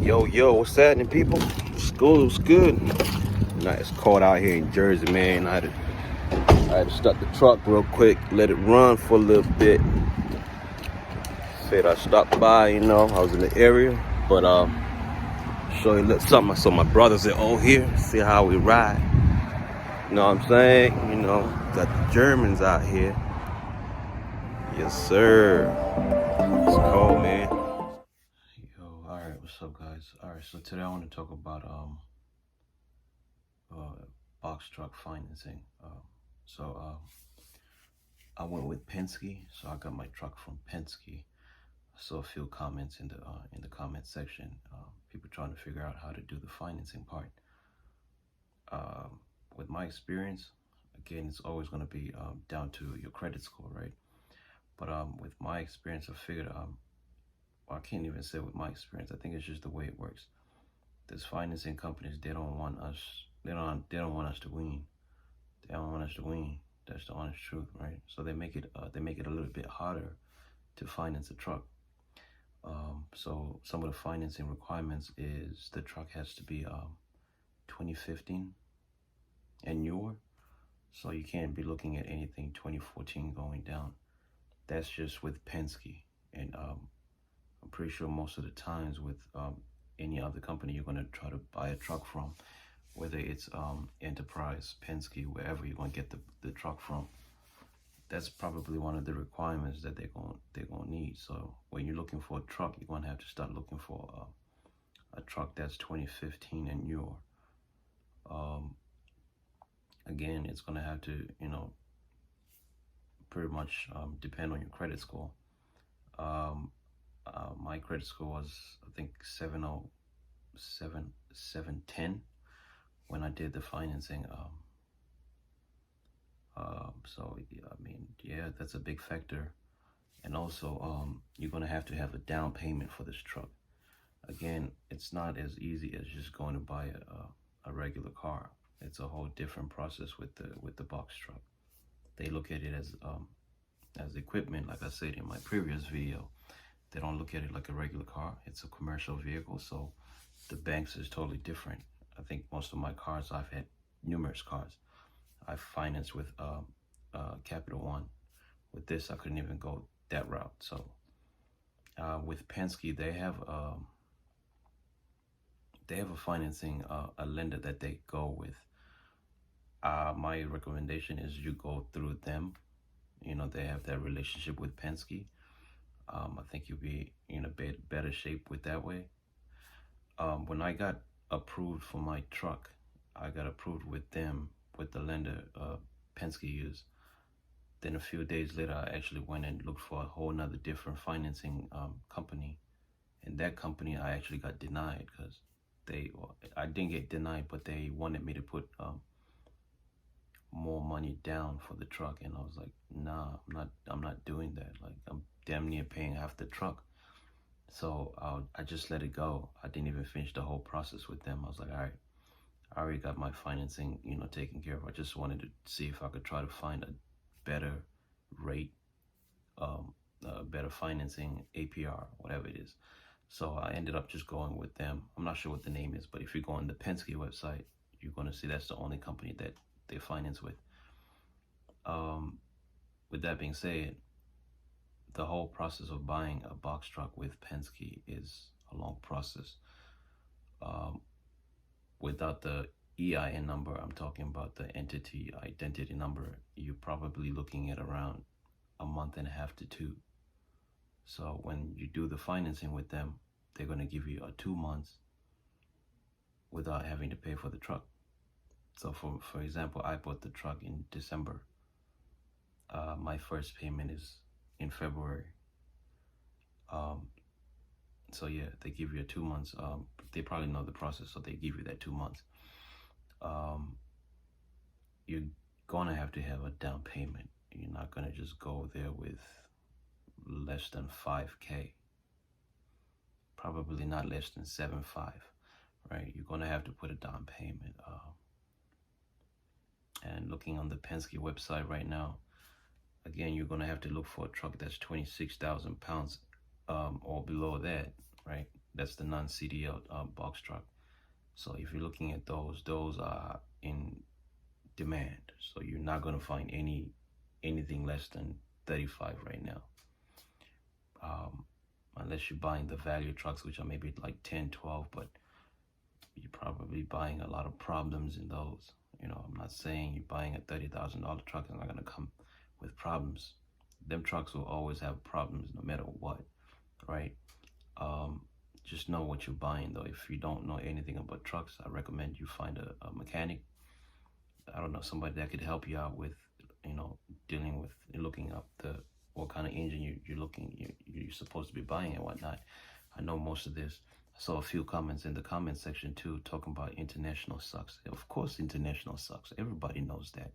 Yo, what's happening, people? School's good. Nah, it's cold out here in Jersey, man. I had to start the truck real quick, let it run for a little bit. Said I stopped by, I was in the area, but show you a little something. I saw my brothers at all here, see how we ride. You know what I'm saying? Got the Germans out here. Yes, sir. It's cold, man. Alright, what's up, guys? Alright, so today I want to talk about box truck financing. I went with Penske, so I got my truck from Penske. I saw a few comments in the comment section, people trying to figure out how to do the financing part. With my experience, again, it's always going to be down to your credit score, right? But with my experience, I figured I can't even say with my experience. I think it's just the way it works. There's financing companies, they don't want us to win. They don't want us to win. That's the honest truth, right? So they make it a little bit harder to finance a truck. So some of the financing requirements is the truck has to be 2015 and newer. So you can't be looking at anything 2014 going down. That's just with Penske. And I'm pretty sure most of the times with any other company you're going to try to buy a truck from, whether it's Enterprise, Penske, wherever you're going to get the truck from, that's probably one of the requirements that they're going to need. So when you're looking for a truck, you're going to have to start looking for a truck that's 2015 and newer. Again, it's going to have to, pretty much depend on your credit score. My credit score was, I think, 710 when I did the financing. So yeah, that's a big factor. And also, you're gonna have to have a down payment for this truck. Again, it's not as easy as just going to buy a regular car. It's a whole different process with the box truck. They look at it as equipment, like I said in my previous video. They don't look at it like a regular car. It's a commercial vehicle, so the banks is totally different. I think most of my cars, I've had numerous cars I've financed with Capital One. With this, I couldn't even go that route. So with Penske, they have a financing a lender that they go with. My recommendation is you go through them. They have that relationship with Penske. I think you'll be in a better shape with that way. When I got approved for my truck, I got approved with them, with the lender Penske used. Then a few days later, I actually went and looked for a whole nother different financing company. And that company, I actually got denied because I didn't get denied, but they wanted me to put more money down for the truck. And I was like, nah, I'm not doing that. Like, I'm damn near paying half the truck. So I just let it go. I didn't even finish the whole process with them. I was like, all right, I already got my financing, taken care of. I just wanted to see if I could try to find a better rate, better financing, APR, whatever it is. So I ended up just going with them. I'm not sure what the name is, but if you go on the Penske website, you're going to see that's the only company that they finance with. With that being said, the whole process of buying a box truck with Penske is a long process. Without the EIN number, I'm talking about the entity identity number, you're probably looking at around a month and a half to 2. So when you do the financing with them, they're going to give you 2 months without having to pay for the truck. So for example, I bought the truck in December. My first payment is in February. So yeah, they give you 2 months. They probably know the process, so they give you that 2 months. You're gonna have to have a down payment. You're not gonna just go there with less than 5K. Probably not less than 7.5, right? You're gonna have to put a down payment. And looking on the Penske website right now, again, you're gonna have to look for a truck that's 26,000 pounds or below that, right? That's the non-CDL box truck. So if you're looking at those are in demand. So you're not gonna find anything less than 35 right now. Unless you're buying the value trucks, which are maybe like 10, 12, but you're probably buying a lot of problems in those. I'm not saying you're buying a $30,000 truck is not gonna come with problems. Them trucks will always have problems no matter what, right? Just know what you're buying though. If you don't know anything about trucks, I recommend you find a mechanic. I don't know, somebody that could help you out with, dealing with looking up what kind of engine you're supposed to be buying and whatnot. I know most of this. I saw a few comments in the comment section too talking about international sucks. Of course, international sucks. Everybody knows that,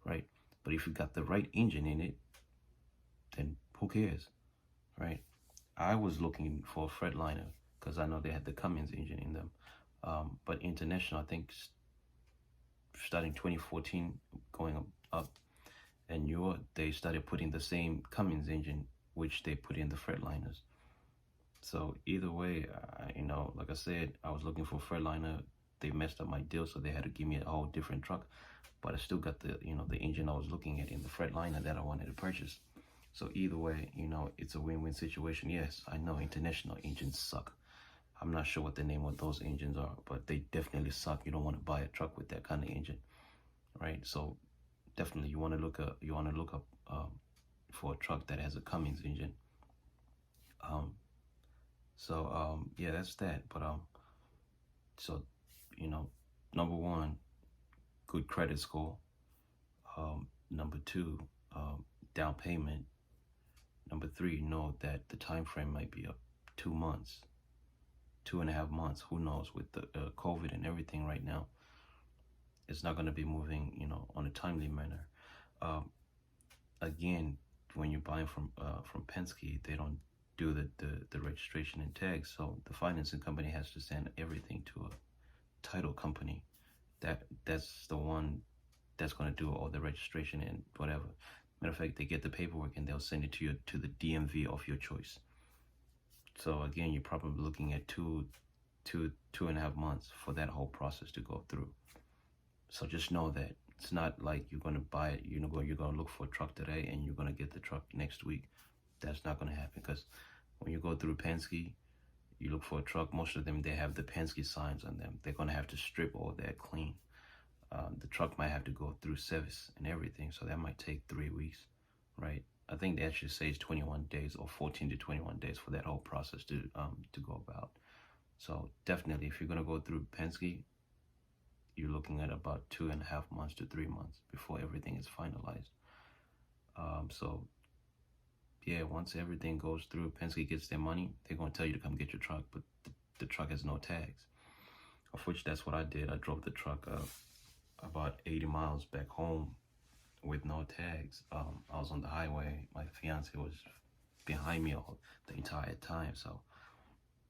right? But if you got the right engine in it, then who cares, right? I was looking for a Freightliner because I know they had the Cummins engine in them. But international, I think starting 2014 going up, and they started putting the same Cummins engine which they put in the Freightliners. So either way, like I said, I was looking for a Freightliner. They messed up my deal, so they had to give me a whole different truck. But I still got the engine I was looking at in the Freightliner that I wanted to purchase. So either way, it's a win-win situation. Yes, I know international engines suck. I'm not sure what the name of those engines are, but they definitely suck. You don't want to buy a truck with that kind of engine, right? So definitely you want to look up for a truck that has a Cummins engine. Yeah, that's that. But so number one, good credit score. Number two, down payment. Number three, know that the time frame might be up 2 months, 2.5 months. Who knows? With the COVID and everything right now, it's not going to be moving, on a timely manner. Again, when you're buying from Penske, they don't do the registration and tags, so the financing company has to send everything to a title company. That's the one that's going to do all the registration and whatever. Matter of fact, they get the paperwork and they'll send it to the DMV of your choice. So again, you're probably looking at 2.5 months for that whole process to go through. So just know that it's not like you're going to buy it, you're going to look for a truck today and you're going to get the truck next week. That's not going to happen, because when you go through Penske, you look for a truck, most of them, they have the Penske signs on them. They're going to have to strip all that clean. The truck might have to go through service and everything, so that might take 3 weeks, right? I think they actually say it's 21 days or 14 to 21 days for that whole process to go about. So definitely, if you're going to go through Penske, you're looking at about 2.5 months to 3 months before everything is finalized. So yeah, once everything goes through, Penske gets their money, they're going to tell you to come get your truck, but the truck has no tags. Of which, that's what I did. I drove the truck about 80 miles back home with no tags. I was on the highway. My fiance was behind me the entire time. So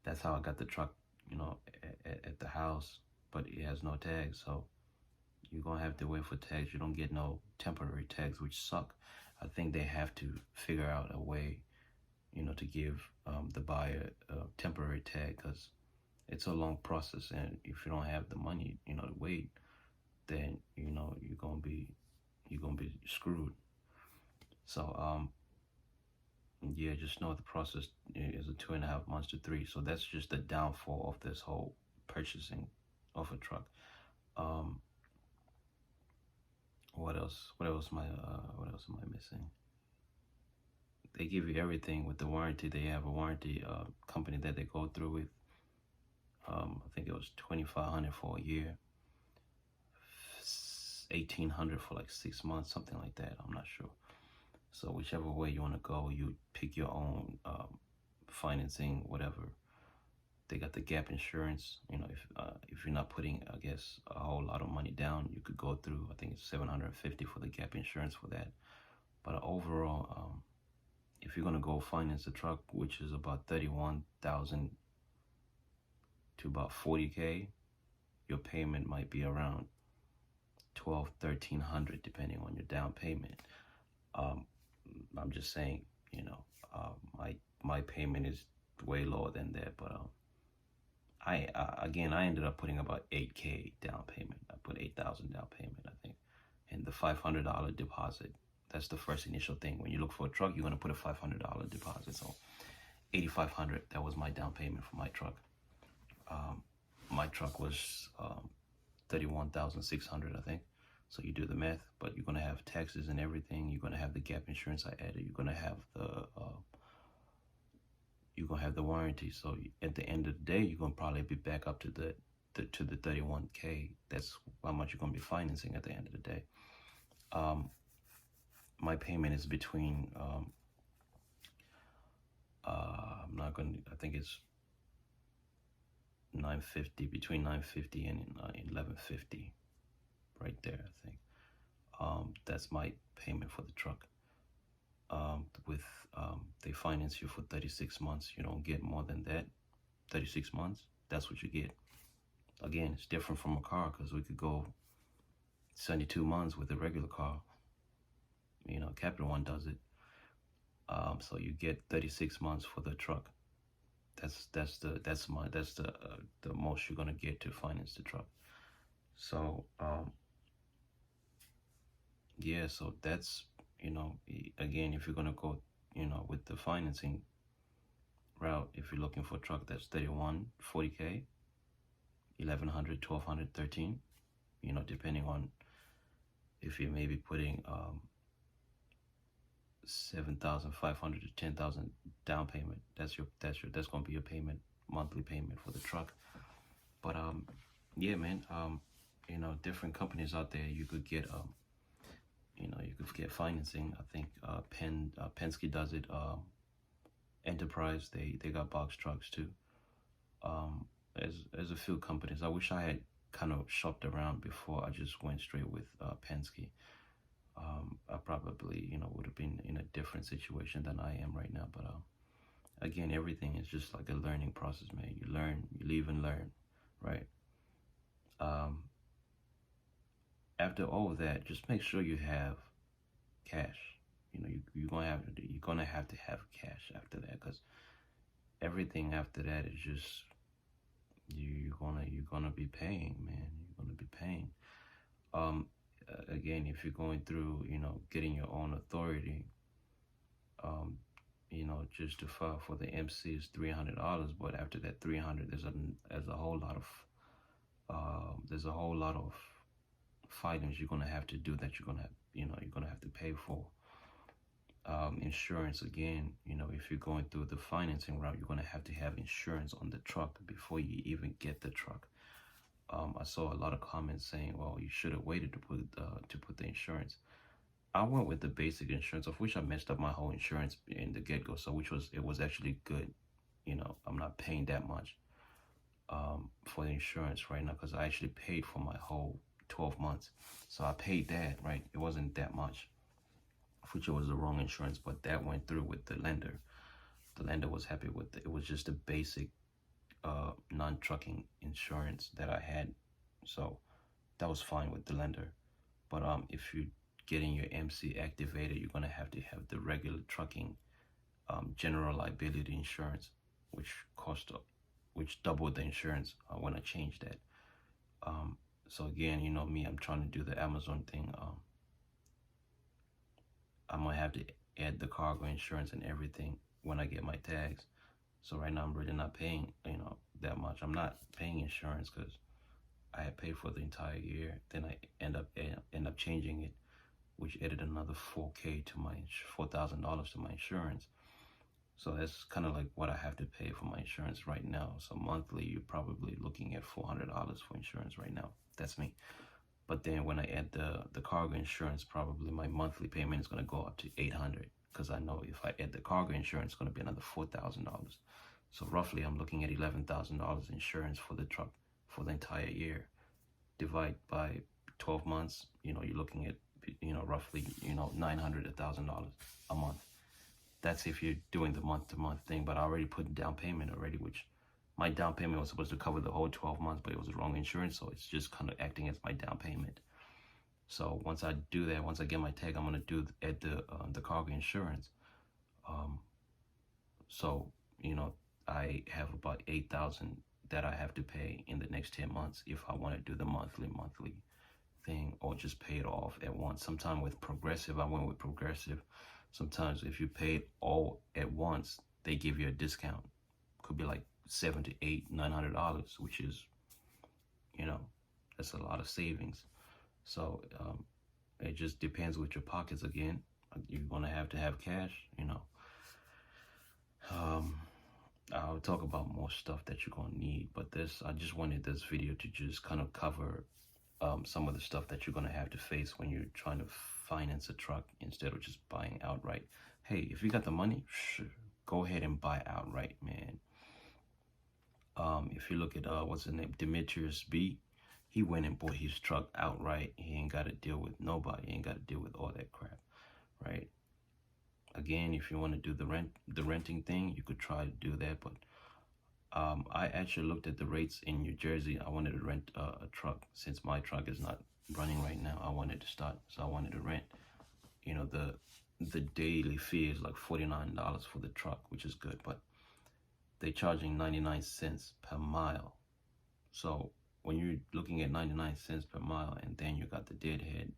that's how I got the truck, at the house, but it has no tags. So you're going to have to wait for tags. You don't get no temporary tags, which suck. I think they have to figure out a way, to give the buyer a temporary tag, because it's a long process. And if you don't have the money, to wait, then, you're going to be screwed. So, yeah, just know the process is a 2.5 months to 3. So that's just the downfall of this whole purchasing of a truck. What else? What else am I missing? They give you everything with the warranty. They have a warranty company that they go through with. I think it was $2,500 for a year, $1,800 for like 6 months, something like that. I'm not sure. So whichever way you want to go, you pick your own financing, whatever. They got the gap insurance. If you're not putting, I guess, a whole lot of money down, you could go through, I think it's $750 for the gap insurance for that. But overall, if you're gonna go finance a truck, which is about 31,000 to about 40K, your payment might be around 1,300 depending on your down payment. I'm just saying, my payment is way lower than that, but I ended up putting about 8K down payment. I put 8,000 down payment, I think, and the $500 deposit. That's the first initial thing. When you look for a truck, you're gonna put a $500 deposit. So 8,500. That was my down payment for my truck. My truck was 31,600, I think. So you do the math, but you're gonna have taxes and everything. You're gonna have the gap insurance I added. You're gonna have the warranty. So at the end of the day, you're gonna probably be back up to the 31K. That's how much you're gonna be financing at the end of the day. My payment is between I'm not gonna. I think it's 950, between 950 and 1150, right there. I think that's my payment for the truck. They finance you for 36 months. You don't get more than that. 36 months. That's what you get. Again, it's different from a car because we could go 72 months with a regular car. You know, Capital One does it. So you get 36 months for the truck. That's the most you're gonna get to finance the truck. So yeah, so that's, you know, again, if you're gonna go, you know, with the financing route, if you're looking for a truck that's 31, 40K, 1100, 1200, 13, you know, depending on if you're maybe putting 7,500 to 10,000 down payment. That's gonna be your payment, monthly payment for the truck. But yeah, man, you know, different companies out there you could get you know, you could get financing. I think Penske does it. Enterprise, they got box trucks too. There's a few companies. I wish I had kind of shopped around before I just went straight with Penske. I probably, you know, would have been in a different situation than I am right now. But again, everything is just like a learning process, man. You learn, you live and learn, right? After all of that, just make sure you have cash. You know, you're gonna have to have cash after that, because everything after that is just you're gonna be paying, man. You're gonna be paying. Again, if you're going through, you know, getting your own authority, you know, just to file for the MC is $300. But after that $300, there's a whole lot of findings you're gonna have to do that you're gonna have to pay for. Insurance, again, you know, if you're going through the financing route, you're gonna have to have insurance on the truck before you even get the truck. I saw a lot of comments saying, well, you should have waited to put the insurance. I went with the basic insurance, of which I messed up my whole insurance in the get-go, so it was actually good. You know, I'm not paying that much for the insurance right now, because I actually paid for my whole 12 months. So I paid that, right? It wasn't that much, which was the wrong insurance, but that went through with the lender. The lender was happy with it. It was just a basic non-trucking insurance that I had, so that was fine with the lender. But if you're getting your MC activated, you're gonna have to have the regular trucking general liability insurance, which doubled the insurance when I changed that. So again, you know me, I'm trying to do the Amazon thing. I'm gonna have to add the cargo insurance and everything when I get my tags. So right now I'm really not paying, you know, that much. I'm not paying insurance because I had paid for the entire year. Then I end up changing it, which added another $4,000 to my $4,000 to my insurance. So that's kind of like what I have to pay for my insurance right now. So monthly, you're probably looking at $400 for insurance right now. That's me. But then when I add the cargo insurance, probably my monthly payment is going to go up to $800, because I know if I add the cargo insurance, it's going to be another $4,000. So roughly, I'm looking at $11,000 insurance for the truck for the entire year. Divide by 12 months, you know, you're looking at, you know, roughly, you know, $900, $1,000 a month. That's if you're doing the month-to-month thing. But I already put down payment already, which my down payment was supposed to cover the whole 12 months, but it was the wrong insurance, so it's just kind of acting as my down payment. So once I do that, once I get my tag, I'm gonna add the cargo insurance. So you know, I have about $8,000 that I have to pay in the next 10 months if I want to do the monthly thing, or just pay it off at once. Sometimes with Progressive, I went with Progressive. Sometimes if you pay it all at once, they give you a discount. Could be like $700 to $900, which is, you know, that's a lot of savings. So it just depends with your pockets again. You're gonna have to have cash, you know. I'll talk about more stuff that you're gonna need, but I just wanted this video to just kind of cover some of the stuff that you're gonna have to face when you're trying to finance a truck instead of just buying outright. Hey, if you got the money, sure, go ahead and buy outright, man. If you look at what's his name, Demetrius B, he went and bought his truck outright. He ain't got to deal with nobody. He ain't got to deal with all that crap, right? Again, if you want to do the renting thing, you could try to do that. But I actually looked at the rates in New Jersey. I wanted to rent a truck since my truck is not running right now. I wanted to start, so I wanted to rent. You know, the daily fee is like $49 for the truck, which is good, but they're charging 99 cents per mile. So when you're looking at 99 cents per mile, and then you got the deadhead,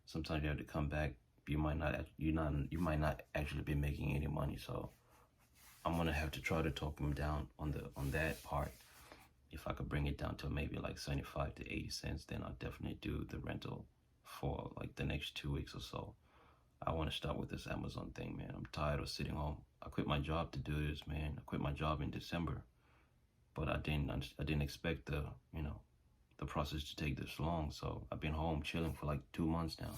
sometimes you have to come back. You might not actually be making any money. So I'm gonna have to try to talk them down on that part. If I could bring it down to maybe like 75 to 80 cents, then I'll definitely do the rental for like the next 2 weeks or so. I want to start with this Amazon thing, man. I'm tired of sitting home. I quit my job to do this, man. I quit my job in December, but I didn't expect the process to take this long. So I've been home chilling for like 2 months now.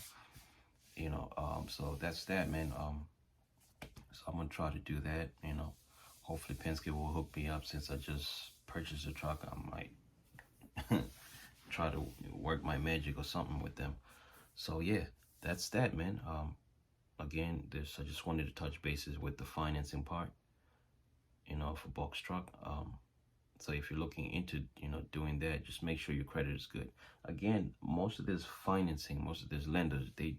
So that's that, man. So I'm gonna try to do that. Hopefully Penske will hook me up since I just purchased a truck. I might try to work my magic or something with them. So yeah, that's that, man. Again, I just wanted to touch bases with the financing part, for box truck. So if you're looking into, doing that, just make sure your credit is good. Again, most of this financing, most of these lenders, they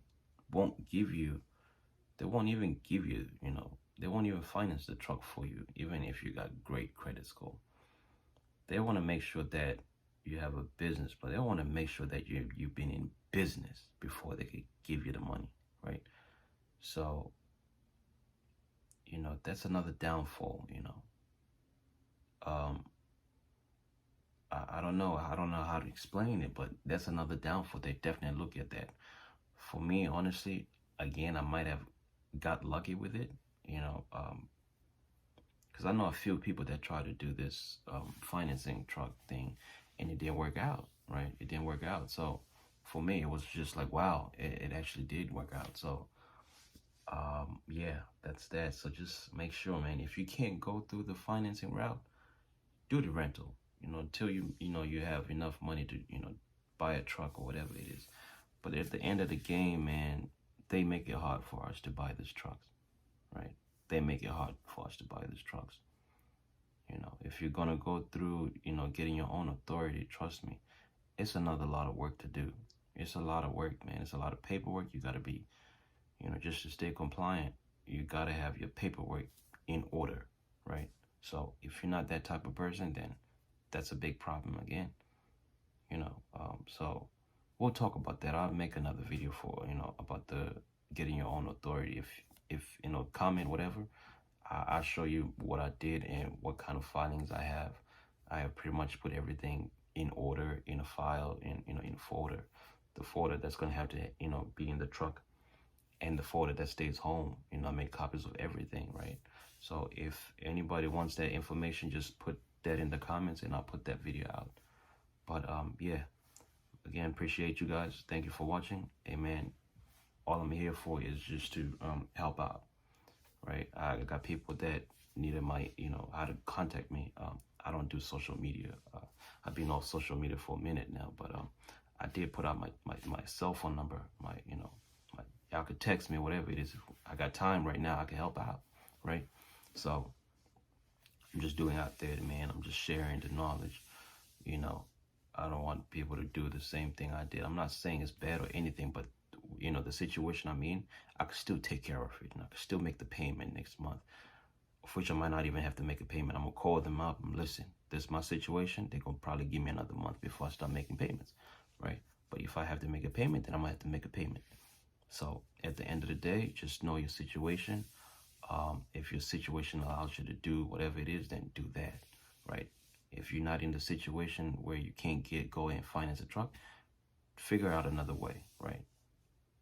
won't even give you, they won't even finance the truck for you, even if you got great credit score. They want to make sure that you have a business, but they want to make sure that you've been in business before they could give you the money, right? So, that's another downfall, I don't know how to explain it, but that's another downfall. They definitely look at that. For me, honestly, again, I might have got lucky with it, because I know a few people that try to do this financing truck thing, and it didn't work out, right? It didn't work out. So for me, it was just like, wow, it actually did work out. So yeah, that's that. So just make sure, man, if you can't go through the financing route, do the rental, until you have enough money to, buy a truck or whatever it is. But at the end of the game, man, they make it hard for us to buy these trucks, right? They make it hard for us to buy these trucks. If you're gonna go through, getting your own authority, trust me, it's another lot of work to do. It's a lot of work, man. It's a lot of paperwork. You gotta be, just to stay compliant, you gotta have your paperwork in order, right? So if you're not that type of person, then that's a big problem again. So we'll talk about that. I'll make another video for, about the getting your own authority. If comment whatever, I'll show you what I did and what kind of filings I have. I have pretty much put everything in order in a file, in a folder. The folder that's gonna have to, be in the truck, and the folder that stays home. I made copies of everything, right? So if anybody wants that information, just put that in the comments and I'll put that video out. But yeah, again, appreciate you guys. Thank you for watching. Amen. All I'm here for is just to help out, right? I got people that needed my, how to contact me. I don't do social media. I've been off social media for a minute now, but I did put out my cell phone number, y'all could text me, whatever it is. If I got time right now, I can help out, right? So I'm just doing out there, man. I'm just sharing the knowledge. I don't want people to do the same thing I did. I'm not saying it's bad or anything, but the situation I'm in, I could still take care of it, and I could still make the payment next month. of which I might not even have to make a payment. I'm gonna call them up and listen, this is my situation. They're gonna probably give me another month before I start making payments, right? But if I have to make a payment, then I'm gonna have to make a payment. So at the end of the day, just know your situation. If your situation allows you to do whatever it is, then do that, right? If you're not in the situation where you can't go and finance a truck, figure out another way, right?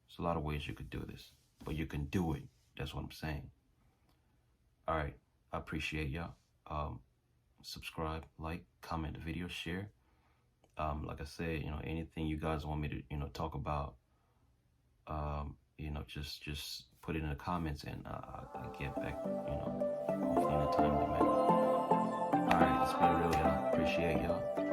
There's a lot of ways you could do this, but you can do it. That's what I'm saying. All right, I appreciate y'all. Subscribe, like, comment the video, share. Like I said, anything you guys want me to, talk about, just put it in the comments, and I'll get back, hopefully in a timely manner. All right, it's been real, y'all. Appreciate y'all.